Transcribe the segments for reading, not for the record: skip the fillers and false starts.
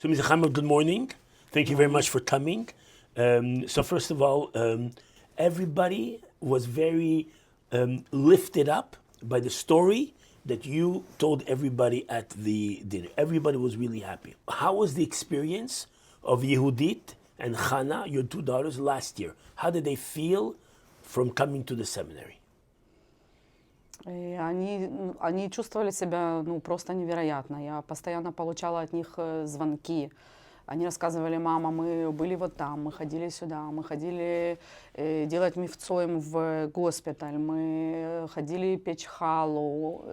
So, Mr. Haimov, good morning. Thank you very much for coming. So first of all, everybody was very lifted up by the story that you told everybody at the dinner. Everybody was really happy. How was the experience of Yehudit and Chana, your two daughters, last year? How did they feel from coming to the seminary? Они чувствовали себя просто невероятно. Я постоянно получала от них звонки. Они рассказывали: мама, мы были вот там, мы ходили сюда, мы ходили делать мивцоим в госпиталь, мы ходили печь халу.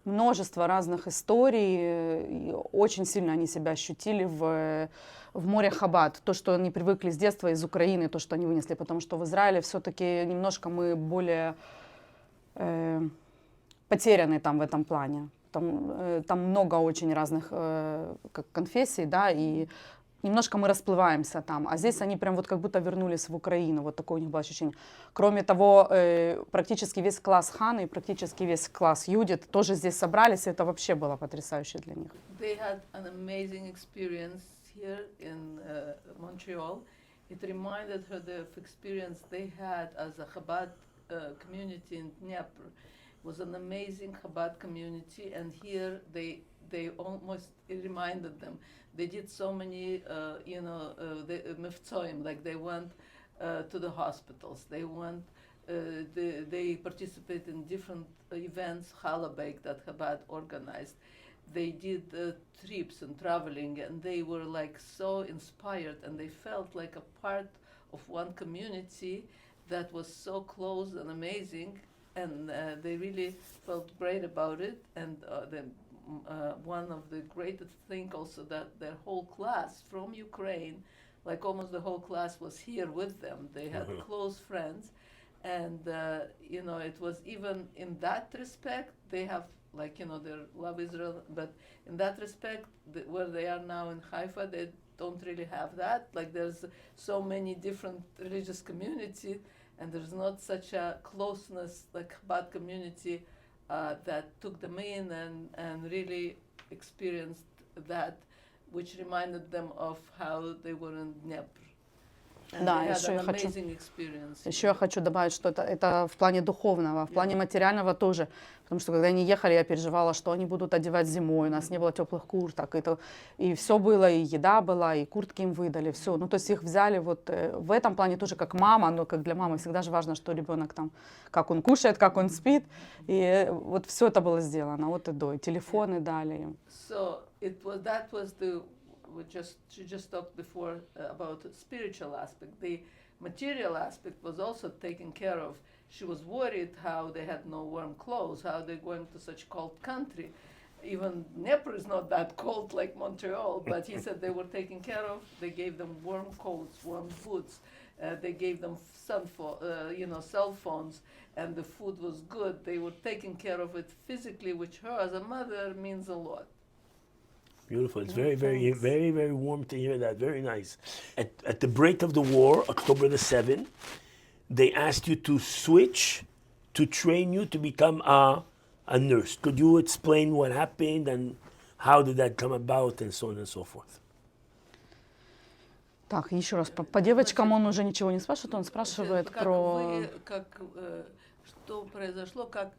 Множество разных историй. И очень сильно они себя ощутили в море Хаббат. То, что они привыкли с детства из Украины, то, что они вынесли. Потому что в Израиле все-таки немножко мы более потеряны там в этом плане. Там много очень разных конфессий, да, и немножко мы расплываемся там. А здесь они прям вот как будто вернулись в Украину. Вот такое у них было ощущение. Кроме того, практически весь класс Ханы и практически весь класс Юдит тоже здесь собрались, и это вообще было потрясающе для них. They had an amazing experience here in Montreal. It reminded her of the experience they had as a Chabad community in Dnieper. It was an amazing Chabad community, and here they almost, it reminded them. They did so many, mivtzoim, like they went to the hospitals. They went, they participated in different events, Chalabek, that Chabad organized. They did trips and traveling, and they were like so inspired, and they felt like a part of one community that was so close and amazing, and they really felt great about it. And one of the greatest things also that their whole class from Ukraine, like almost the whole class was here with them. They had close friends, and it was even in that respect, they have they love Israel, but in that respect, where they are now in Haifa, they don't really have that. Like there's so many different religious communities, and there's not such a closeness like Chabad community that took them in and really experienced that, which reminded them of how they were in Dnieper. Да, еще я хочу добавить, что это в плане духовного, в плане материального тоже. Потому что когда они ехали, я переживала, что они будут одевать зимой, у нас не было теплых курток, и все было, и еда была, и куртки им выдали, все. Ну, то есть их взяли вот в этом плане тоже как мама, но как для мамы всегда же важно, что ребенок там, как он кушает, как он спит, и вот все это было сделано от и до, и телефоны дали им. So she just talked before about the spiritual aspect. The material aspect was also taken care of. She was worried how they had no warm clothes, how they're going to such cold country. Even Dnieper is not that cold like Montreal, but he said they were taken care of. They gave them warm coats, warm boots. They gave them cell phones, and the food was good. They were taking care of it physically, which her as a mother means a lot. Beautiful. It's very, very, very, very warm to hear that. Very nice. At the break of the war, October the 7th, they asked you to switch to train you to become a nurse. Could you explain what happened and how did that come about and so on and so forth? Так, еще раз, по девочкам он уже ничего не спрашивает, он спрашивает про... Что произошло, как,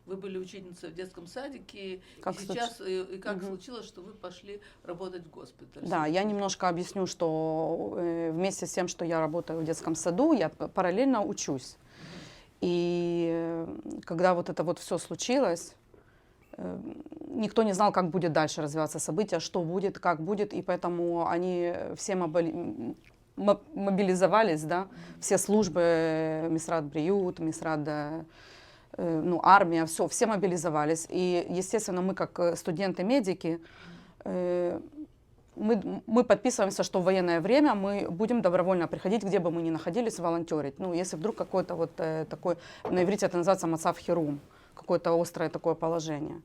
вы были учительницей в детском садике, как случилось, что вы пошли работать в госпиталь? Да, я немножко объясню, что вместе с тем, что я работаю в детском саду, я параллельно учусь. И когда вот это вот все случилось, никто не знал, как будет дальше развиваться события, что будет, как будет, и поэтому они все мобилизовались, да, все службы, Мисрат Бриют, Мисрат, армия, все мобилизовались. И, естественно, мы как студенты-медики, мы подписываемся, что в военное время мы будем добровольно приходить, где бы мы ни находились, волонтерить. Ну, если вдруг какой-то вот такой, на иврите это называется мацав хирум, какое-то острое такое положение.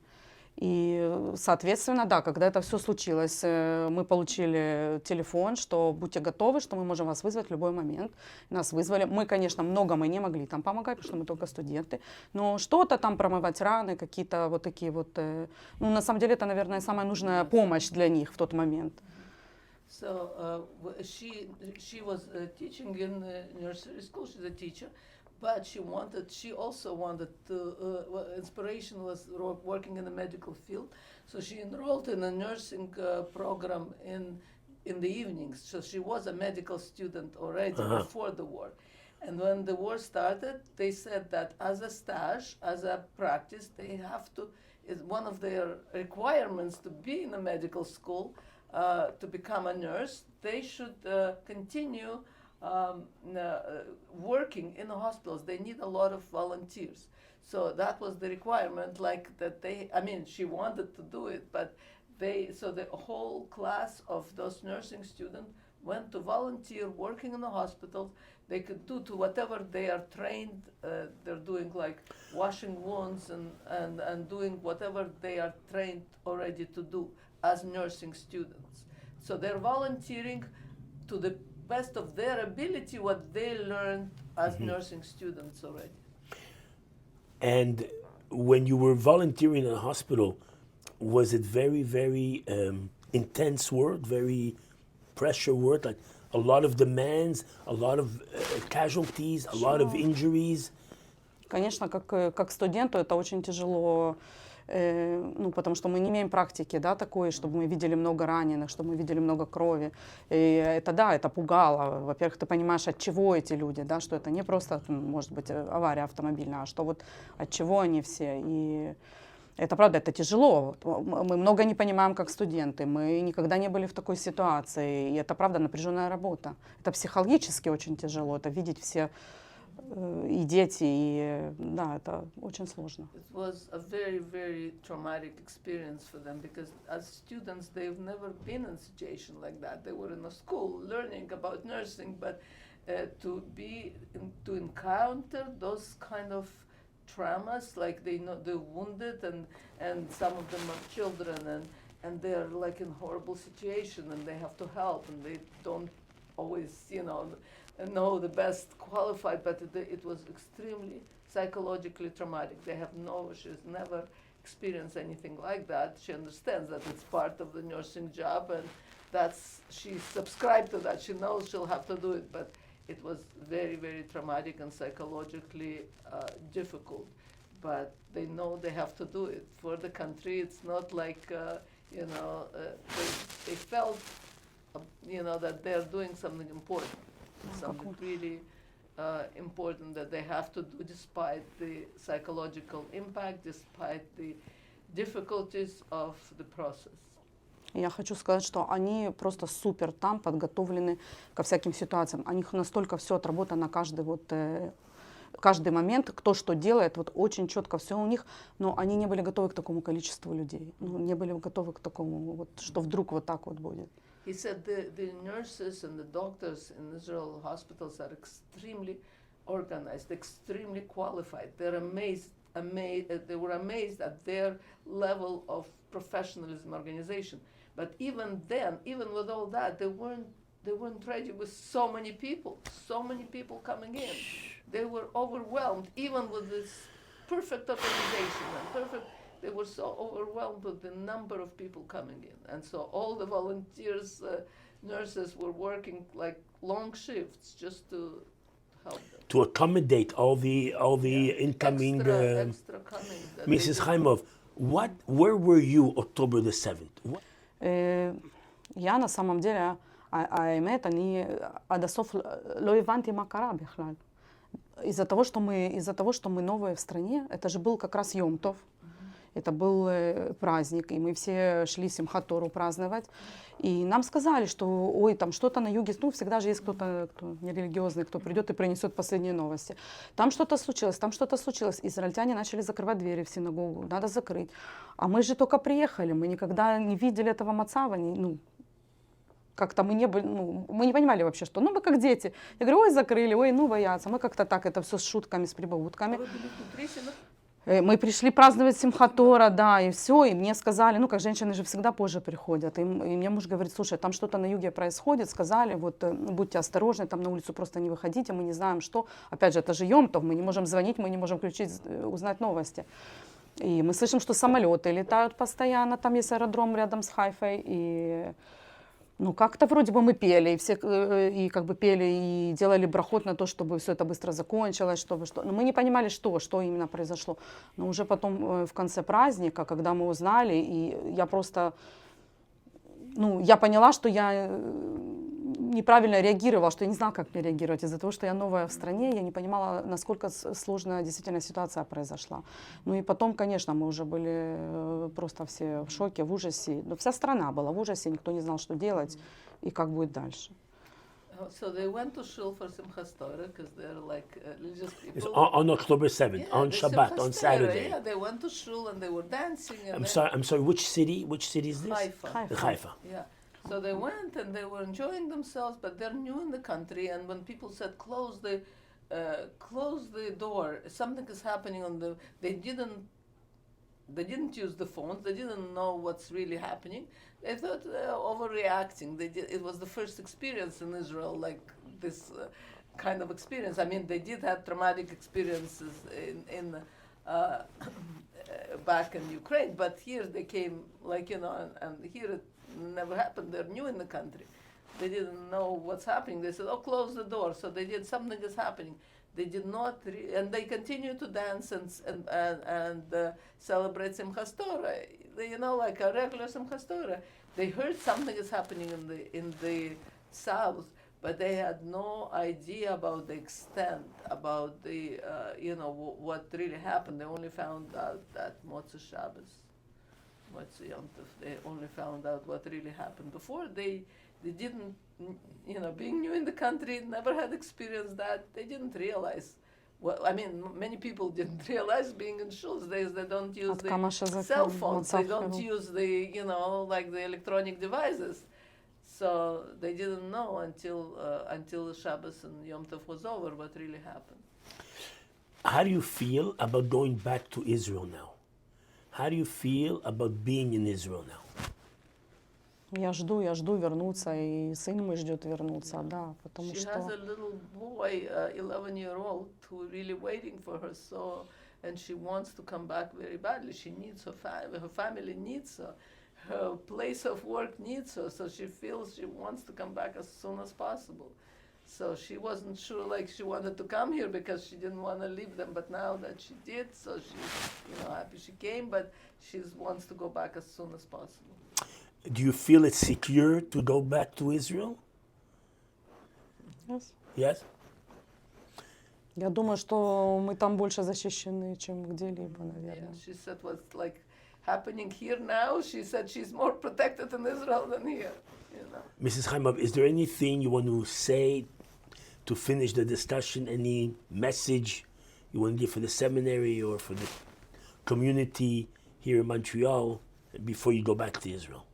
И, соответственно, да, когда это все случилось, мы получили телефон, что будьте готовы, что мы можем вас вызвать в любой момент. Нас вызвали. Мы, конечно, много мы не могли там помогать, потому что мы только студенты. Но что-то там промывать раны, какие-то вот такие вот... Ну, на самом деле, это, наверное, самая нужная помощь для них в тот момент. So she was teaching in nursery school. She's a teacher, but she also wanted to. Inspiration was working in the medical field, so she enrolled in a nursing program in the evenings. So she was a medical student already before the war, and when the war started, they said that as a stage, as a practice, they have to. Is one of their requirements to be in a medical school. To become a nurse, they should continue working in the hospitals. They need a lot of volunteers. So that was the requirement, like that they, I mean, she wanted to do it, but so the whole class of those nursing students went to volunteer working in the hospitals. They could do to whatever they are trained. They're doing like washing wounds and doing whatever they are trained already to do as nursing students. So they're volunteering to the best of their ability what they learned as nursing students already. And when you were volunteering in a hospital, was it very, very intense work, very pressure work, like a lot of demands, a lot of casualties, a lot of injuries? Конечно, как студенту это очень тяжело, ну, потому что мы не имеем практики, да, такой, чтобы мы видели много раненых, чтобы мы видели много крови. И это, да, это пугало. Во-первых, ты понимаешь, от чего эти люди, да, что это не просто, может быть, авария автомобильная, а что вот от чего они все. И это правда, это тяжело. Мы много не понимаем, как студенты. Мы никогда не были в такой ситуации. И это правда напряженная работа. Это психологически очень тяжело. Это видеть все и дети, и да, это очень сложно. It was a very, very traumatic experience for them because as students they've never been in a situation like that. They were in a school learning about nursing, but to encounter those kind of traumas, like they're wounded and some of them are children and they're like in horrible situation and they have to help and they don't always, know the best qualified, but it was extremely psychologically traumatic. She's never experienced anything like that. She understands that it's part of the nursing job and she subscribed to that. She knows she'll have to do it, but it was very, very traumatic and psychologically difficult. But they know they have to do it for the country. It's not like, they felt, that they're doing something important. Something really important that they have to do despite the psychological impact, despite the difficulties of the process. Я хочу сказать, что они просто супер там подготовлены ко всяким ситуациям. У них настолько все отработано, каждый момент, кто что делает, вот очень четко все у них, но они не были готовы к такому количеству людей. Не были готовы к такому, вот, что вдруг вот так вот будет. He said the nurses and the doctors in Israel hospitals are extremely organized, extremely qualified. They're they were amazed at their level of professionalism organization. But even then, even with all that, they weren't ready with so many people coming in. They were overwhelmed, even with this perfect organization and they were so overwhelmed with the number of people coming in. And so all the volunteers, nurses were working like long shifts just to help them. To accommodate all the incoming... Extra coming. Mrs. Haimov, where were you October the 7th? Я на самом деле, האמת, אני עד הסוף לא הבנתי מה קרה בכלל. Из-за того, что мы новые в стране, это же был как раз Йом-Тов. Это был праздник, и мы все шли Симхат-Тору праздновать. И нам сказали, что ой, там что-то на юге, всегда же есть кто-то, кто нерелигиозный, кто придет и принесет последние новости. Там что-то случилось. Израильтяне начали закрывать двери в синагогу, надо закрыть. А мы же только приехали, мы никогда не видели этого мацава, как-то мы не были, мы не понимали вообще, что, мы как дети. Я говорю, ой, закрыли, ой, боятся. Мы как-то так, это все с шутками, с прибаутками. Вы были внутри синагоги? Мы пришли праздновать Симхат-Тора, да, и все, и мне сказали, ну, как женщины же всегда позже приходят, и мне муж говорит, слушай, там что-то на юге происходит, сказали, вот, будьте осторожны, там на улицу просто не выходите, мы не знаем, что, опять же, это же Йом-Тов, мы не можем звонить, мы не можем включить, узнать новости. И мы слышим, что самолеты летают постоянно, там есть аэродром рядом с Хайфой, и... Ну, как-то вроде бы мы пели, и все и как бы пели, и делали брахот на то, чтобы все это быстро закончилось, чтобы что. Но мы не понимали, что именно произошло. Но уже потом в конце праздника, когда мы узнали, и я просто, ну, я поняла, что я неправильно реагировала, что я не знала, как мне реагировать. Из-за того, что я новая в стране, я не понимала, насколько сложная действительно ситуация произошла. Ну и потом, конечно, мы уже были просто все в шоке, в ужасе. Но вся страна была в ужасе, никто не знал, что делать и как будет дальше. So they went to shul for Simchas Torah because they're like religious It's people. on October 7th, on the Shabbat, Simchas on Torah, Saturday. Yeah, they went to shul and they were dancing. And I'm sorry, which city is this? Haifa. Haifa. Yeah. So they went and they were enjoying themselves, but they're new in the country. And when people said close the door, something is happening on the. They didn't use the phones. They didn't know what's really happening. They thought overreacting. It was the first experience in Israel like this kind of experience. I mean, they did have traumatic experiences in back in Ukraine, but here they came like, you know, and here it never happened. They're new in the country. They didn't know what's happening. They said, "Oh, close the door." So they did. Something is happening. They did not, and they continued to dance and celebrate Simchas Torah. You know, like a regular Simchas Torah. They heard something is happening in the south, but they had no idea about the extent, about the what really happened. They only found out that Motzei Shabbos, Motzei Yom Tov. They only found out what really happened. Before they didn't, being new in the country, never had experienced that. They didn't realize. Well, I mean, many people didn't realize being in shuls. They don't use the cell phones. They don't use the, like the electronic devices. So they didn't know until Shabbos and Yom Tov was over what really happened. How do you feel about going back to Israel now? How do you feel about being in Israel now? Я жду вернуться, и сын мой ждет вернуться, да, потому She что... has a little boy, 11-year-old, who really waiting for her, and she wants to come back very badly. She needs her family needs her place of work needs her, so she feels she wants to come back as soon as possible. So she wasn't sure, like she wanted to come here because she didn't want to leave them, but now that she did, so she's happy she came, but she wants to go back as soon as possible. Do you feel it's secure to go back to Israel? Yes. Yes? Я думаю, что мы там больше защищены, чем где-либо, Yeah, наверное. she said what's like happening here now, she said she's more protected in Israel than here. Mrs. Haimov, is there anything you want to say to finish the discussion? Any message you want to give for the seminary or for the community here in Montreal before you go back to Israel?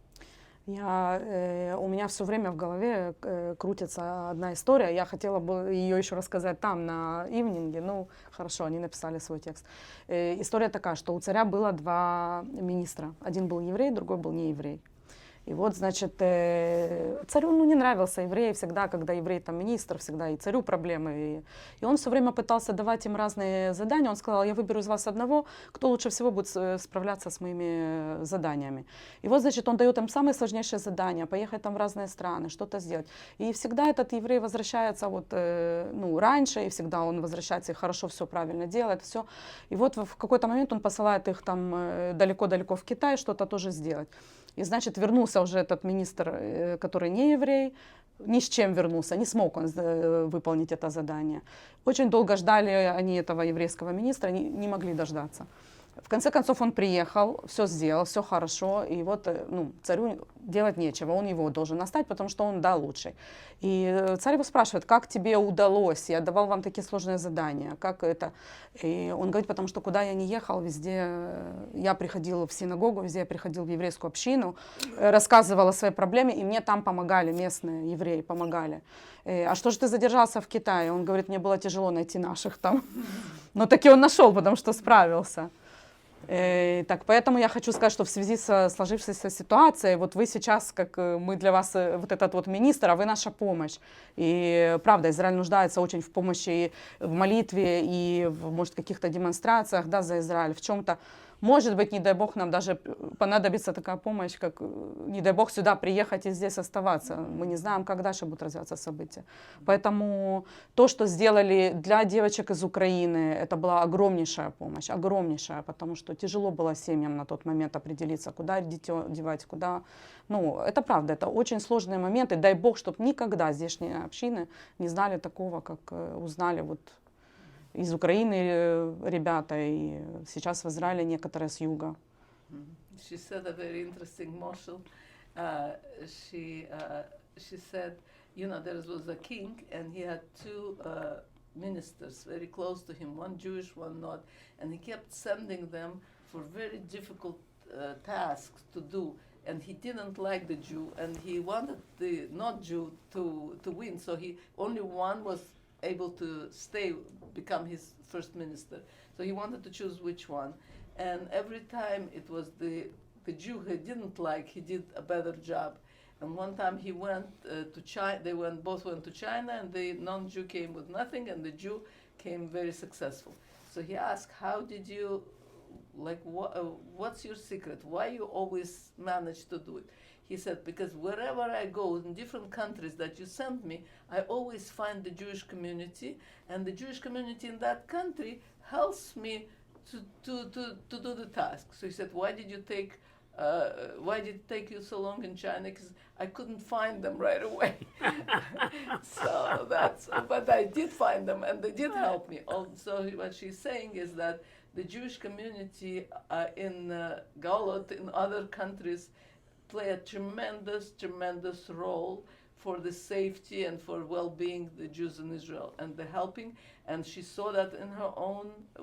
У меня все время в голове крутится одна история. Я хотела бы ее еще рассказать там, на ивнинге. Ну, хорошо, они написали свой текст. История такая, что у царя было два министра. Один был еврей, другой был не еврей. И вот, значит, царю не нравился еврей всегда, когда еврей там министр, всегда и царю проблемы. И он все время пытался давать им разные задания. Он сказал, я выберу из вас одного, кто лучше всего будет справляться с моими заданиями. И вот, значит, он дает им самые сложнейшие задания, поехать там в разные страны, что-то сделать. И всегда этот еврей возвращается раньше, и всегда он возвращается и хорошо все правильно делает, все. И вот в какой-то момент он посылает их там далеко-далеко в Китай что-то тоже сделать. И, значит, вернулся уже этот министр, который не еврей, ни с чем вернулся, не смог он выполнить это задание. Очень долго ждали они этого еврейского министра, не могли дождаться. В конце концов он приехал, все сделал, все хорошо, и вот царю делать нечего, он его должен оставить, потому что он лучший. И царь его спрашивает, как тебе удалось, я давал вам такие сложные задания, как это? И он говорит, потому что куда я ни ехал, везде я приходил в синагогу, везде я приходил в еврейскую общину, рассказывал о своей проблеме, и мне там помогали, местные евреи помогали. А что же ты задержался в Китае? Он говорит, мне было тяжело найти наших там. Но таки он нашел, потому что справился. Так, поэтому я хочу сказать, что в связи со сложившейся ситуацией, вот вы сейчас, как мы для вас, вот этот вот министр, а вы наша помощь. И правда, Израиль нуждается очень в помощи и в молитве, и в, может, каких-то демонстрациях, да, за Израиль, в чем-то. Может быть, не дай Бог, нам даже понадобится такая помощь, как, не дай Бог, сюда приехать и здесь оставаться. Мы не знаем, как дальше будут развиваться события. Поэтому то, что сделали для девочек из Украины, это была огромнейшая помощь, огромнейшая, потому что тяжело было семьям на тот момент определиться, куда дитё девать, куда... Ну, это правда, это очень сложные моменты. Дай Бог, чтобы никогда здешние общины не знали такого, как узнали вот из Украины ребята, и сейчас в Израиле некоторые с юга. She said a very interesting morsel. She said, you know, there was a king and he had two ministers very close to him, one Jewish, one not, and he kept sending them for very difficult tasks to do. And he didn't like the Jew, and he wanted the not Jew to win. So he only one was able to stay, become his first minister. So he wanted to choose which one. And every time it was the Jew he didn't like, he did a better job. And one time he went to China, both went to China, and the non-Jew came with nothing, and the Jew came very successful. So he asked, how did you, like, what's your secret? Why you always manage to do it? He said, because wherever I go, in different countries that you send me, I always find the Jewish community, and the Jewish community in that country helps me to do the task. So he said, why did it take you so long in China? Because I couldn't find them right away. So but I did find them, and they did help me. So what she's saying is that the Jewish community in Galot, in other countries, play a tremendous role for the safety and for well-being the Jews in Israel, and the helping. And she saw that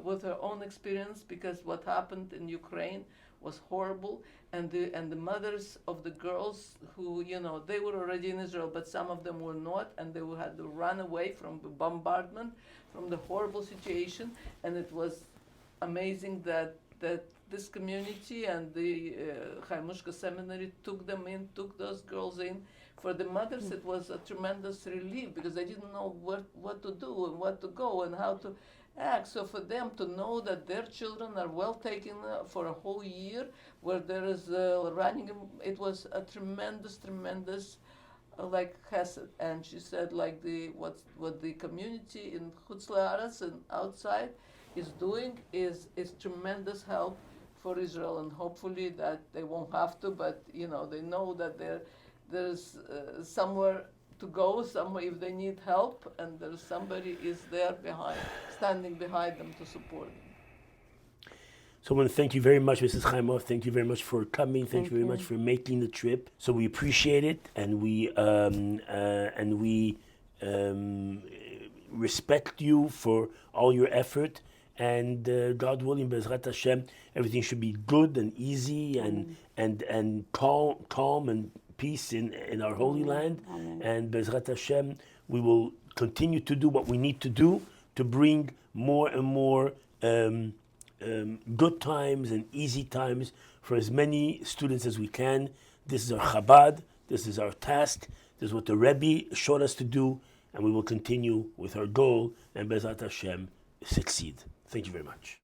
with her own experience, because what happened in Ukraine was horrible, and the mothers of the girls who, you know, they were already in Israel, but some of them were not, and they had to run away from the bombardment, from the horrible situation. And it was amazing that this community and the Chaimushka seminary took those girls in. For the mothers, it was a tremendous relief, because they didn't know what to do and what to go and how to act. So for them to know that their children are well taken for a whole year, where there is running, it was a tremendous like chesed. And she said, like what the community in Chutz La'aretz and outside is doing is tremendous help for Israel, and hopefully that they won't have to, but you know, they know that there's somewhere to go, somewhere if they need help, and there's somebody is there standing behind them to support them. So I want to thank you very much, Mrs. Haimov. Thank you very much for coming. Thank you very much for making the trip. So we appreciate it, and we respect you for all your effort. And God willing, Bezrat Hashem, everything should be good and easy and calm and peace in our Holy Land. Amen. And Bezrat Hashem, we will continue to do what we need to do to bring more and more good times and easy times for as many students as we can. This is our Chabad, this is our task, this is what the Rebbe showed us to do, and we will continue with our goal, and Bezrat Hashem, succeed. Thank you very much.